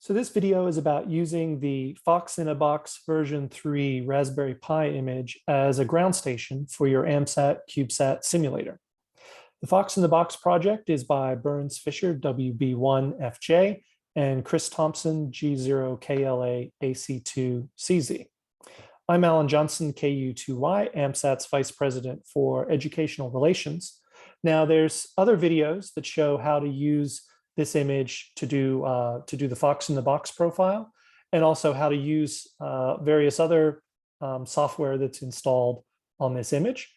So this video is about using the Fox in a Box version 3 Raspberry Pi image as a ground station for your AMSAT CubeSat simulator. The Fox in the Box project is by Burns Fisher, WB1FJ, and Chris Thompson, G0KLA AC2CZ. I'm Alan Johnson, KU2Y, AMSAT's Vice President for Educational Relations. Now, there's other videos that show how to use this image to do the Fox in the Box profile, and also how to use various other software that's installed on this image.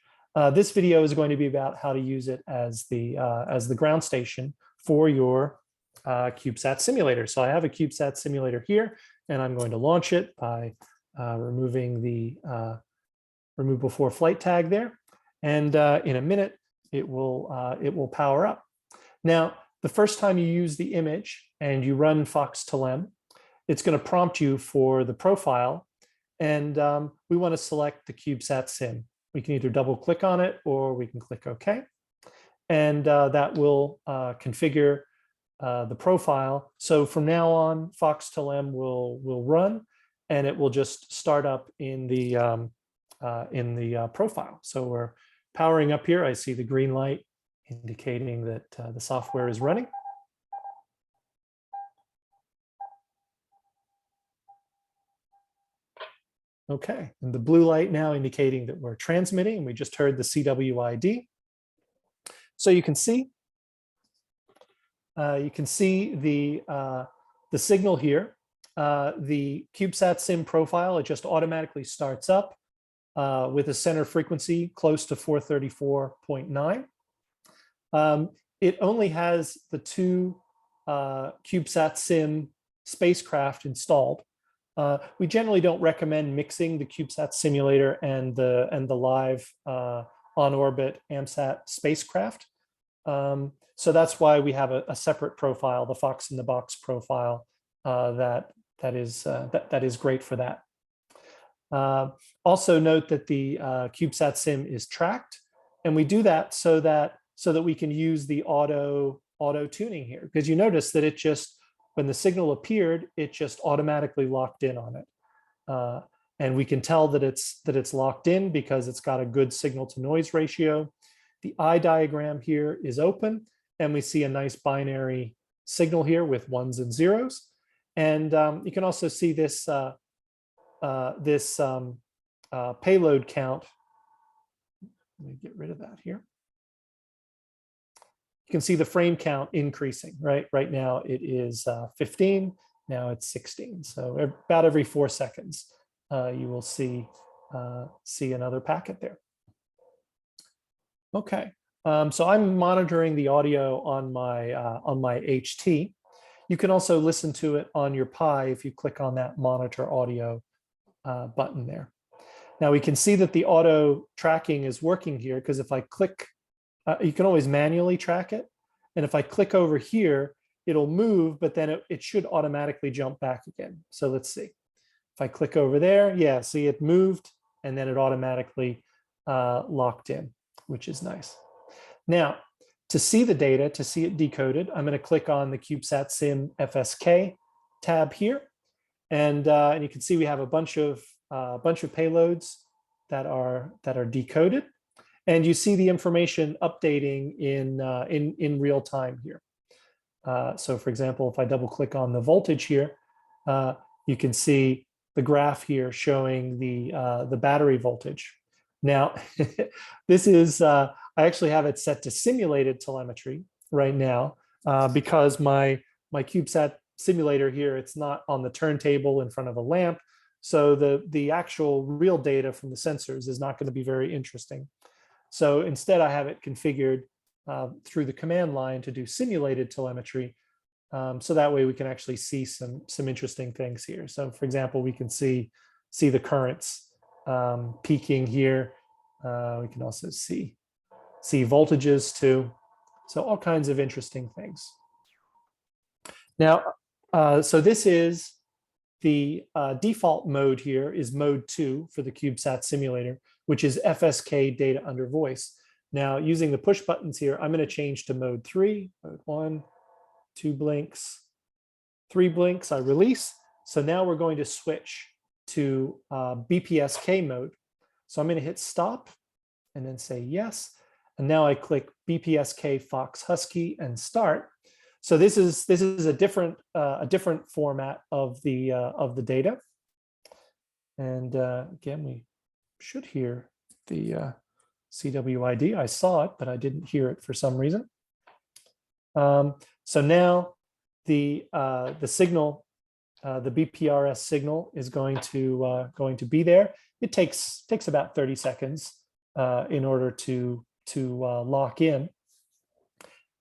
This video is going to be about how to use it as the ground station for your CubeSat simulator. So I have a CubeSat simulator here, and I'm going to launch it by removing the remove before flight tag there, and in a minute it will power up. Now, the first time you use the image and you run FoxTLM, it's going to prompt you for the profile, and we want to select the CubeSatSim. We can either double click on it or we can click OK, and that will configure the profile. So from now on, FoxTLM will run, and it will just start up in the profile. So we're powering up here. I see the green light indicating that the software is running. Okay, and the blue light now indicating that we're transmitting, and we just heard the CWID. So you can see the signal here. The CubeSatSim profile, it just automatically starts up with a center frequency close to 434.9. It only has the two CubeSatSim spacecraft installed. We generally don't recommend mixing the CubeSat simulator and the live on-orbit AMSAT spacecraft. So that's why we have a separate profile, the Fox in the Box profile, that is great for that. Also note that the CubeSatSim is tracked, and we do that so that we can use the auto tuning here, because you notice that it just, when the signal appeared, it just automatically locked in on it. And we can tell that it's locked in because it's got a good signal to noise ratio. The eye diagram here is open, and we see a nice binary signal here with ones and zeros. And you can also see this payload count. Let me get rid of that here. You can see the frame count increasing, right? Right now it is 15, now it's 16. So about every 4 seconds, you will see another packet there. Okay, so I'm monitoring the audio on my HT. You can also listen to it on your Pi if you click on that monitor audio button there. Now we can see that the auto tracking is working here, because if I click, you can always manually track it. And if I click over here, it'll move, but then it should automatically jump back again. So let's see. If I click over there, yeah, see it moved, and then it automatically locked in, which is nice. Now, to see the data, to see it decoded, I'm going to click on the CubeSatSim FSK tab here. And you can see we have a bunch of payloads that are decoded. And you see the information updating in real time here. So for example, if I double click on the voltage here, you can see the graph here showing the battery voltage. Now, this is, I actually have it set to simulated telemetry right now, because my CubeSat simulator here, it's not on the turntable in front of a lamp. So the actual real data from the sensors is not going to be very interesting. So instead, I have it configured through the command line to do simulated telemetry. So that way we can actually see some interesting things here. So for example, we can see the currents peaking here. We can also see voltages too. So all kinds of interesting things. Now, so this is the default mode here is mode 2 for the CubeSat simulator, which is FSK data under voice. Now, using the push buttons here, I'm going to change to mode 3, mode 1, 2 blinks, 3 blinks, I release. So now we're going to switch to BPSK mode. So I'm going to hit stop and then say yes. And now I click BPSK Fox Husky and start. So this is a different format of the data. And again, we should hear the CWID. I saw it, but I didn't hear it for some reason. So now the signal, the BPRS signal, is going to be there. It takes about 30 seconds in order to lock in.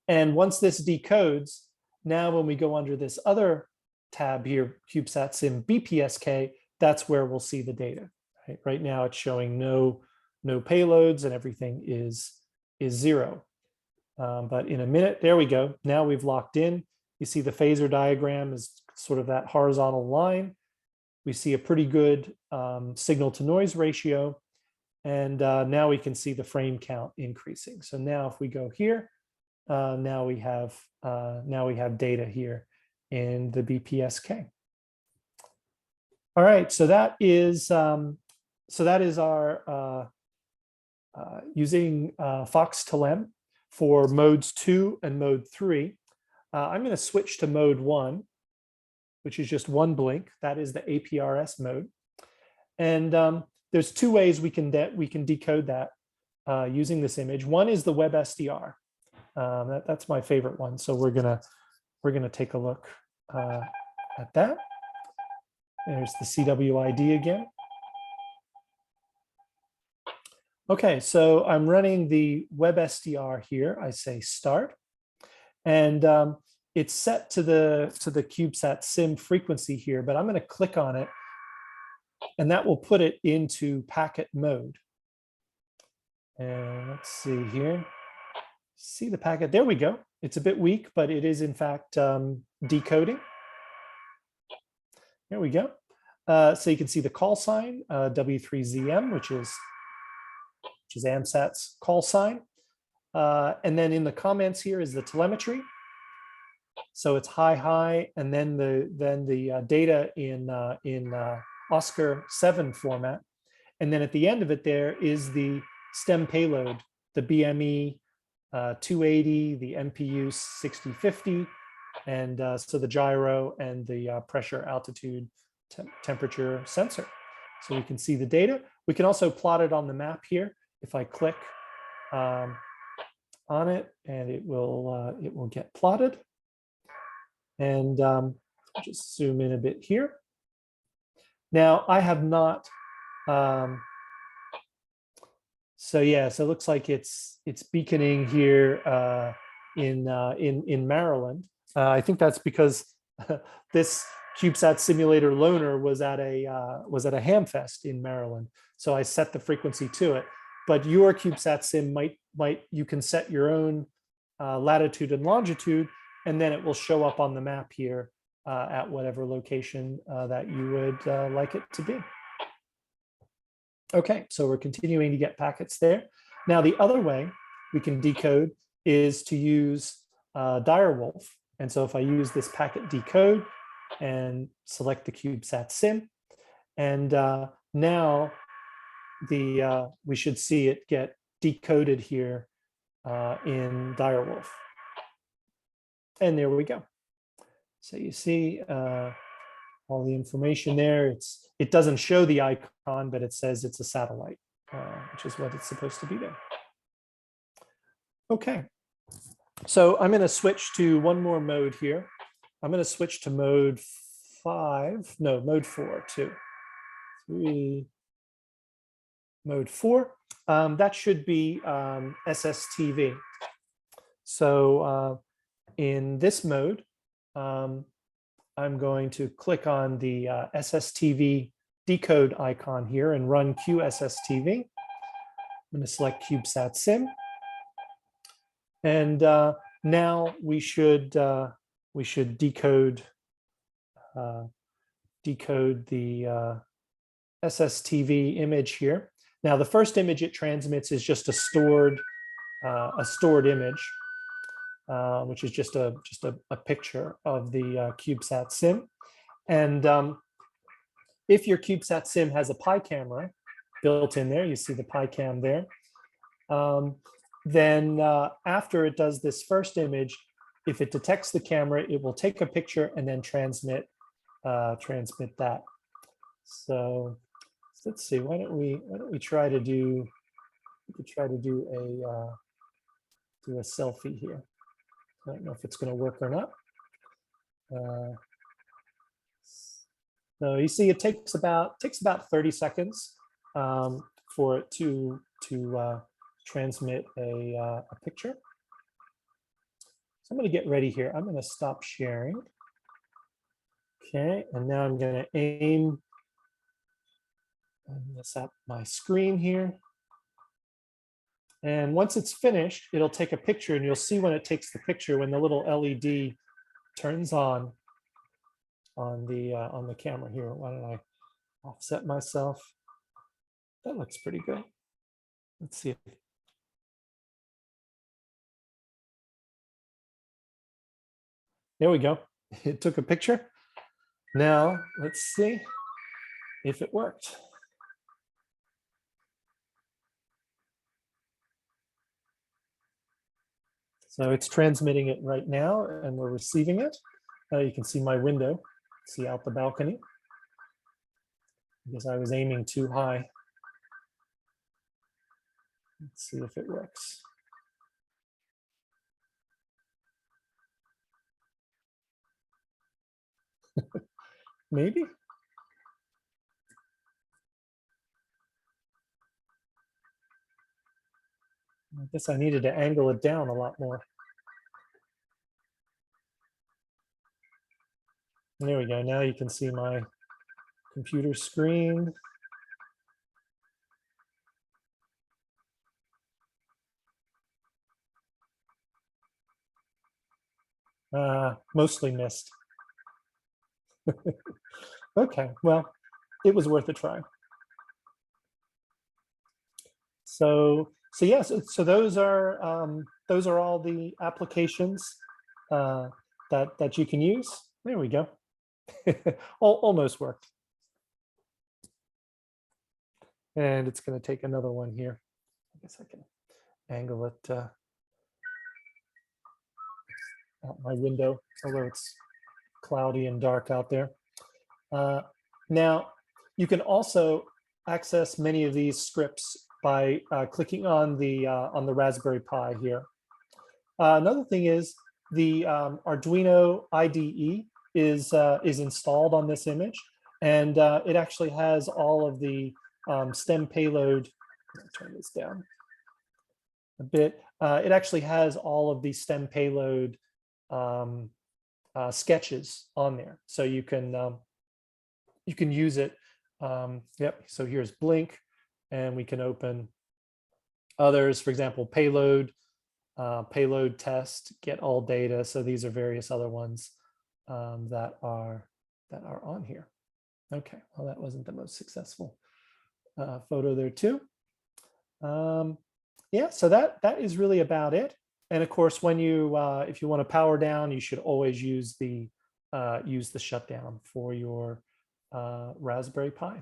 And once this decodes, now when we go under this other tab here, CubeSatSim BPSK, that's where we'll see the data. Right now it's showing no payloads and everything is 0. But in a minute, there we go. Now we've locked in. You see the phasor diagram is sort of that horizontal line. We see a pretty good signal to noise ratio. And now we can see the frame count increasing. So now if we go here, now we have data here in the BPSK. All right, so that is our using Fox-Telem for modes 2 and mode 3. I'm going to switch to mode 1, which is just 1 blink. That is the APRS mode. And there's 2 ways we can decode that using this image. One is the WebSDR. That's my favorite one. So we're gonna take a look at that. There's the CWID again. Okay, so I'm running the WebSDR here. I say start, and it's set to the CubeSatSim frequency here, but I'm going to click on it, and that will put it into packet mode. And let's see here. See the packet. There we go. It's a bit weak, but it is in fact decoding. There we go. So you can see the call sign, W3ZM, which is AMSAT's call sign. And then in the comments here is the telemetry. So it's high, and then the data in Oscar 7 format. And then at the end of it, there is the STEM payload, the BME 280, the MPU 6050, and so the gyro and the pressure, altitude, temperature sensor. So we can see the data. We can also plot it on the map here. If I click on it, and it will get plotted. And just zoom in a bit here. Now I have not. So yeah, so it looks like it's beaconing here in Maryland. I think that's because this CubeSat simulator loaner was at a Hamfest in Maryland. So I set the frequency to it. But your CubeSatSim might you can set your own latitude and longitude, and then it will show up on the map here at whatever location that you would like it to be. Okay, so we're continuing to get packets there. Now, the other way we can decode is to use Direwolf. And so if I use this packet decode and select the CubeSatSim, and now we should see it get decoded here in Direwolf. And there we go. So you see all the information there. It doesn't show the icon, but it says it's a satellite, which is what it's supposed to be there. Okay, so I'm going to switch to one more mode here. I'm going to switch to mode 5, no, mode 4, 2, 3, mode 4. That should be SSTV. So in this mode, I'm going to click on the SSTV decode icon here and run QSSTV. I'm going to select CubeSatSim. And now we should decode the SSTV image here. Now the first image it transmits is just a stored image. which is just a picture of the CubeSatSim. And if your CubeSatSim has a Pi camera built in there, you see the Pi cam there, then after it does this first image, if it detects the camera, it will take a picture and then transmit that. So let's see. Why don't we try to do? We could try to do a selfie here. I don't know if it's going to work or not. So you see, it takes about 30 seconds for it to transmit a picture. So I'm going to get ready here. I'm going to stop sharing. Okay, and now I'm going to aim this at my screen here. And once it's finished, it'll take a picture, and you'll see when it takes the picture, when the little LED turns on the camera here. Why don't I offset myself? That looks pretty good. Let's see. There we go. It took a picture. Now let's see if it worked. So it's transmitting it right now, and we're receiving it. You can see my window, see out the balcony, because I was aiming too high. Let's see if it works. Maybe. I guess I needed to angle it down a lot more. And there we go. Now you can see my computer screen. Mostly missed. Okay, well, it was worth a try. So yes, so those are all the applications that you can use. There we go. Almost worked. And it's going to take another one here. I guess I can angle it out my window, although it's cloudy and dark out there. Now, you can also access many of these scripts by clicking on the Raspberry Pi here. Another thing is the Arduino IDE is installed on this image, and it actually has all of the STEM payload. Turn this down a bit. It actually has all of the STEM payload sketches on there, so you can use it. Yep. So here's Blink, and we can open others. For example, payload test, get all data. So these are various other ones that are on here. Okay. Well, that wasn't the most successful photo there too. Yeah. So that is really about it. And of course, when you if you want to power down, you should always use the shutdown for your Raspberry Pi.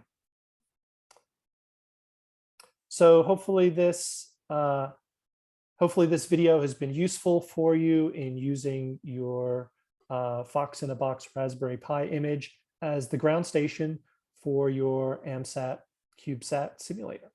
So hopefully this video has been useful for you in using your Fox in a Box Raspberry Pi image as the ground station for your AMSAT CubeSat simulator.